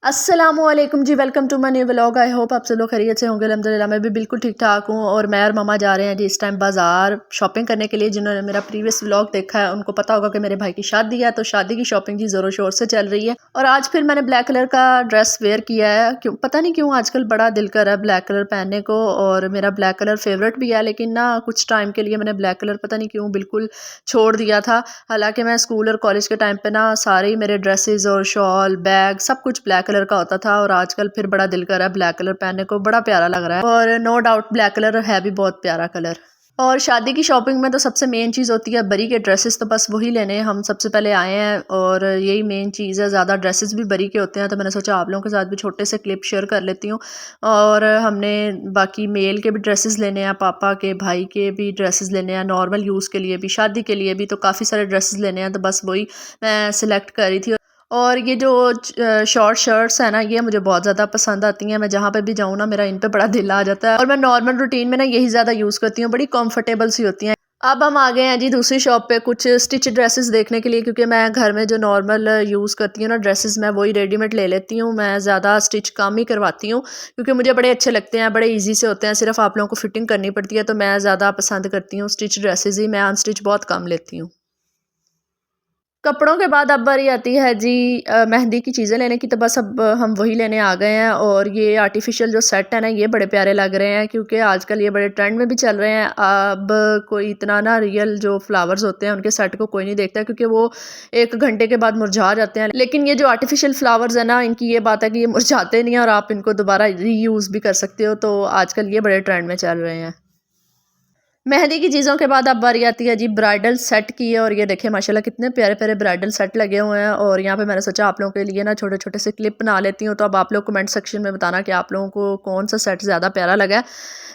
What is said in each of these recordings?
अस्सलामुअलैकुम जी, welcome to my new vlog. I hope आप सब लोग खैरियत से होंगे। अल्हम्दुलिल्लाह मैं भी बिल्कुल ठीक ठाक हूँ। और मैं और ममा जा रहे हैं जी इस टाइम बाज़ार शॉपिंग करने के लिए। जिन्होंने मेरा प्रीवियस व्लॉग देखा है उनको पता होगा कि मेरे भाई की शादी है, तो शादी की शॉपिंग जी ज़ोरों शोर से चल रही है। और आज फिर मैंने ब्लैक कलर का ड्रेस वेयर किया है। क्यों पता नहीं क्यों आजकल बड़ा दिल कर रहा है ब्लैक कलर पहनने को, और मेरा ब्लैक कलर फेवरेट भी है। लेकिन ना कुछ टाइम के लिए मैंने ब्लैक कलर पता नहीं क्यों बिल्कुल छोड़ दिया था। हालांकि मैं स्कूल और कॉलेज के टाइम पे ना सारे ही मेरे ड्रेसेस और शॉल बैग सब कुछ ब्लैक कलर का होता था, और आजकल फिर बड़ा दिल कर रहा है ब्लैक कलर पहनने को, बड़ा प्यारा लग रहा है। और नो डाउट ब्लैक कलर है भी बहुत प्यारा कलर। और शादी की शॉपिंग में तो सबसे मेन चीज़ होती है बरी के ड्रेसेस, तो बस वही लेने हम सबसे पहले आए हैं और यही मेन चीज़ है। ज़्यादा ड्रेसेस भी बरी के होते हैं, तो मैंने सोचा आप लोगों के साथ भी छोटे से क्लिप शेयर कर लेती हूँ। और हमने बाकी मेल के भी ड्रेसेस लेने हैं, पापा के भाई के भी ड्रेसेस लेने हैं, नॉर्मल यूज़ के लिए भी शादी के लिए भी, तो काफ़ी सारे ड्रेसेस लेने हैं। तो बस वही मैं सिलेक्ट कर रही थी। और ये जो शॉर्ट शर्ट्स है ना, ये मुझे बहुत ज़्यादा पसंद आती हैं। मैं जहाँ पे भी जाऊँ ना मेरा इन पे बड़ा दिल आ जाता है। और मैं नॉर्मल रूटीन में ना यही ज़्यादा यूज़ करती हूँ, बड़ी कंफर्टेबल सी होती हैं। अब हम आ गए हैं जी दूसरी शॉप पे कुछ स्टिच ड्रेसेस देखने के लिए, क्योंकि मैं घर में जो नॉर्मल यूज़ करती हूँ ना ड्रेसेस, मैं वही रेडीमेड ले लेती हूँ। मैं ज़्यादा स्टिच कम ही करवाती हूँ, क्योंकि मुझे बड़े अच्छे लगते हैं, बड़े इजी से होते हैं, सिर्फ आप लोगों को फिटिंग करनी पड़ती है। तो मैं ज़्यादा पसंद करती हूँ स्टिच ड्रेसेस ही, मैं अनस्टिच बहुत कम लेती हूँ। कपड़ों के बाद अब बारी आती है जी मेहंदी की चीज़ें लेने की। तो बस अब हम वही लेने आ गए हैं। और ये आर्टिफिशियल जो सेट है ना, ये बड़े प्यारे लग रहे हैं, क्योंकि आजकल ये बड़े ट्रेंड में भी चल रहे हैं। अब कोई इतना ना रियल जो फ्लावर्स होते हैं उनके सेट को कोई नहीं देखता, क्योंकि वो 1 घंटे के बाद मुरझा जाते हैं। लेकिन ये जो आर्टिफिशियल फ्लावर्स है ना, इनकी ये बात है कि ये मुरझाते नहीं हैं और आप इनको दोबारा रीयूज़ भी कर सकते हो। तो आजकल ये बड़े ट्रेंड में चल रहे हैं। मेहंदी की चीज़ों के बाद अब बारी आती है जी ब्राइडल सेट की है। और ये देखिए माशाल्लाह कितने प्यारे प्यारे ब्राइडल सेट लगे हुए हैं। और यहाँ पे मैंने सोचा आप लोगों के लिए ना छोटे छोटे से क्लिप बना लेती हूँ। तो अब आप लोग कमेंट सेक्शन में बताना कि आप लोगों को कौन सा सेट ज़्यादा प्यारा लगा है।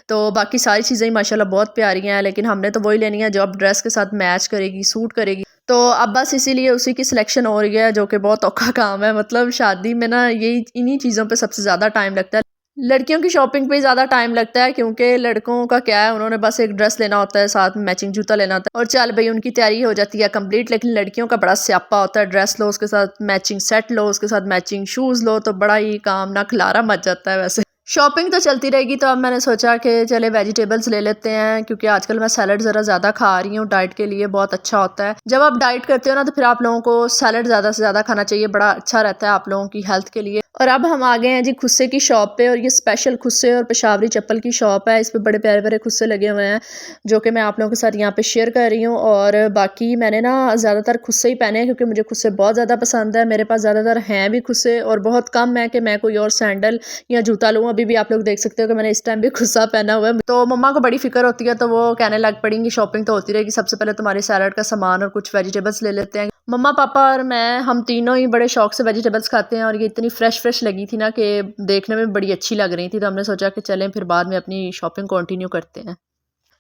तो बाकी सारी चीज़ें ही माशाल्लाह बहुत प्यारी हैं, लेकिन हमने तो वही लेनी है जो अब ड्रेस के साथ मैच करेगी, सूट करेगी। तो अब बस इसीलिए उसी की सिलेक्शन हो रही है, जो कि बहुत औखा काम है। मतलब शादी में ना यही इन्हीं चीज़ों पे सबसे ज़्यादा टाइम लगता है। लड़कियों की शॉपिंग पे ज़्यादा टाइम लगता है, क्योंकि लड़कों का क्या है, उन्होंने बस एक ड्रेस लेना होता है, साथ में मैचिंग जूता लेना होता है और चल भाई उनकी तैयारी हो जाती है कंप्लीट। लेकिन लड़कियों का बड़ा स्यापा होता है, ड्रेस लो, उसके साथ मैचिंग सेट लो, उसके साथ मैचिंग शूज़ लो, तो बड़ा ही काम ना खिलारा मच जाता है। वैसे शॉपिंग तो चलती रहेगी, तो अब मैंने सोचा कि चले वेजिटेबल्स ले लेते हैं, क्योंकि आजकल मैं सैलड ज़रा ज़्यादा खा रही हूँ, डाइट के लिए बहुत अच्छा होता है। जब आप डाइट करते हो ना, तो फिर आप लोगों को सैलड ज़्यादा से ज़्यादा खाना चाहिए, बड़ा अच्छा रहता है आप लोगों की हेल्थ के लिए। और अब हम आ गए हैं जी खुस्से की शॉप पे, और ये स्पेशल खुस्से और पेशावरी चप्पल की शॉप है। इस पे बड़े प्यारे प्यारे खुस्से लगे हुए हैं, जो कि मैं आप लोगों के साथ यहाँ पे शेयर कर रही हूँ। और बाकी मैंने ना ज़्यादातर खुस्से ही पहने हैं, क्योंकि मुझे खुस्से बहुत ज़्यादा पसंद है। मेरे पास ज़्यादातर हैं भी खुस्से, और बहुत कम है कि मैं कोई और सैंडल या जूता लूँ। अभी भी आप लोग देख सकते हो कि मैंने इस टाइम भी खुस्सा पहना हुआ है। तो मम्मा को बड़ी फिक्र होती है, तो वो कहने लग पड़ेंगी शॉपिंग तो होती रहेगी, सबसे पहले तुम्हारी सैलड का सामान और कुछ वेजिटेबल्स ले लेते हैं। मम्मा पापा और मैं, हम तीनों ही बड़े शौक से वेजिटेबल्स खाते हैं। और ये इतनी फ्रेश फ्रेश लगी थी ना कि देखने में बड़ी अच्छी लग रही थी, तो हमने सोचा कि चलें फिर बाद में अपनी शॉपिंग कंटिन्यू करते हैं।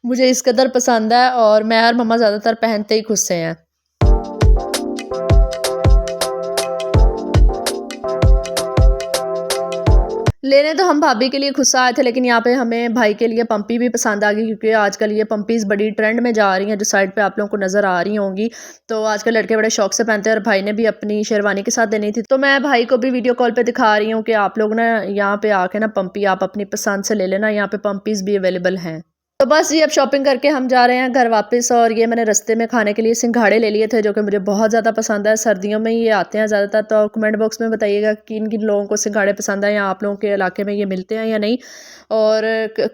मुझे इस कदर पसंद है, और मैं और मम्मा ज़्यादातर पहनते ही खुद से हैं। लेने तो हम भाभी के लिए खुद से आए थे, लेकिन यहाँ पे हमें भाई के लिए पम्पी भी पसंद आ गई, क्योंकि आजकल ये पम्पीज़ बड़ी ट्रेंड में जा रही हैं, जो साइड पे आप लोगों को नज़र आ रही होंगी। तो आजकल लड़के बड़े शौक से पहनते हैं, और भाई ने भी अपनी शेरवानी के साथ देनी थी, तो मैं भाई को भी वीडियो कॉल पे दिखा रही हूँ कि आप लोग ना यहाँ पे आके ना पम्पी आप अपनी पसंद से ले लेना, यहाँ पे पम्पीज़ भी अवेलेबल हैं। तो बस ये अब शॉपिंग करके हम जा रहे हैं घर वापस। और ये मैंने रास्ते में खाने के लिए सिंघाड़े ले लिए थे, जो कि मुझे बहुत ज़्यादा पसंद है। सर्दियों में ये आते हैं ज़्यादातर, तो कमेंट बॉक्स में बताइएगा किन किन लोगों को सिंघाड़े पसंद है, या आप लोगों के इलाके में ये मिलते हैं या नहीं। और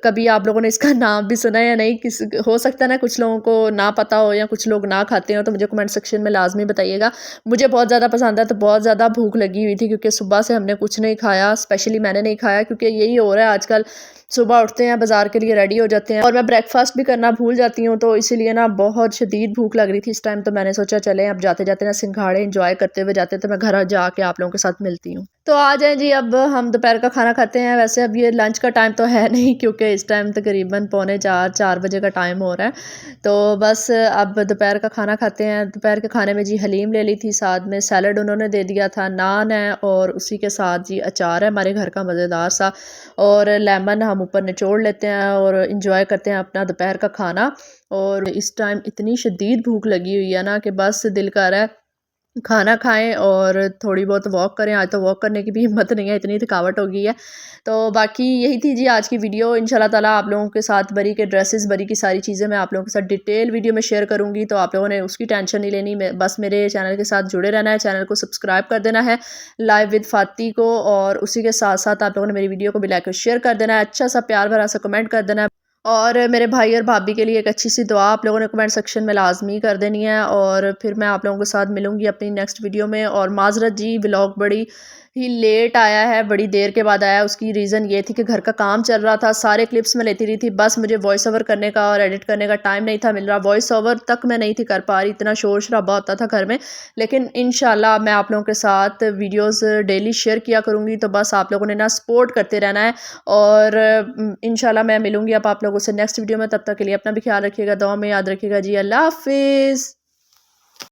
कभी आप लोगों ने इसका नाम भी सुना है या नहीं। किस हो सकता है ना कुछ लोगों को ना पता हो, या कुछ लोग ना खाते हो, तो मुझे कमेंट सेक्शन में लाजमी बताइएगा। मुझे बहुत ज़्यादा पसंद है, तो बहुत ज़्यादा भूख लगी हुई थी, क्योंकि सुबह से हमने कुछ नहीं खाया, स्पेशली मैंने नहीं खाया, क्योंकि यही हो रहा है आजकल। सुबह उठते हैं, बाज़ार के लिए रेडी हो जाते हैं, और मैं ब्रेकफास्ट भी करना भूल जाती हूँ, तो इसीलिए ना बहुत शदीद भूख लग रही थी इस टाइम। तो मैंने सोचा चलें अब जाते जाते ना सिंघाड़े एंजॉय करते हुए जाते, तो मैं घर जाके आप लोगों के साथ मिलती हूँ। तो आ जाए जी, अब हम दोपहर का खाना खाते हैं। वैसे अब ये लंच का टाइम तो है नहीं, क्योंकि इस टाइम तकरीबन 3:45-4 बजे का टाइम हो रहा है। तो बस अब दोपहर का खाना खाते हैं। दोपहर के खाने में जी हलीम ले ली थी, साथ में सैलड उन्होंने दे दिया था, नान है, और उसी के साथ जी अचार है हमारे घर का मज़ेदार सा, और लेमन हम ऊपर निचोड़ लेते हैं और इंजॉय करते हैं अपना दोपहर का खाना। और इस टाइम इतनी शदीद भूख लगी हुई है ना कि बस दिल कर रहा है खाना खाएं और थोड़ी बहुत वॉक करें। आज तो वॉक करने की भी हिम्मत नहीं है, इतनी थकावट हो गई है। तो बाकी यही थी जी आज की वीडियो। इंशाल्लाह ताला आप लोगों के साथ बरी के ड्रेसेस, बरी की सारी चीज़ें मैं आप लोगों के साथ डिटेल वीडियो में शेयर करूँगी, तो आप लोगों ने उसकी टेंशन नहीं लेनी। बस मेरे चैनल के साथ जुड़े रहना है, चैनल को सब्सक्राइब कर देना है लाइव विद फाती को, और उसी के साथ साथ आप लोगों ने मेरी वीडियो को भी लाइक और शेयर कर देना है, अच्छा सा प्यार भरा सा कमेंट कर देना है। और मेरे भाई और भाभी के लिए एक अच्छी सी दुआ आप लोगों ने कमेंट सेक्शन में लाजमी कर देनी है। और फिर मैं आप लोगों के साथ मिलूंगी अपनी नेक्स्ट वीडियो में। और माजरत जी, व्लॉग बड़ी ही लेट आया है, बड़ी देर के बाद आया। उसकी रीज़न ये थी कि घर का काम चल रहा था, सारे क्लिप्स में लेती रही थी, बस मुझे वॉइस ओवर करने का और एडिट करने का टाइम नहीं था मिल रहा। वॉइस ओवर तक मैं नहीं थी कर पा रही, इतना शोर शराबा होता था घर में। लेकिन इंशाल्लाह मैं आप लोगों के साथ वीडियोस डेली शेयर किया करूँगी, तो बस आप लोगों ने ना सपोर्ट करते रहना है। और इंशाल्लाह मैं मिलूंगी अब आप लोगों से नेक्स्ट वीडियो में। तब तक के लिए अपना भी ख्याल रखिएगा, दुआ में याद रखिएगा जी। अल्लाह हाफिज़।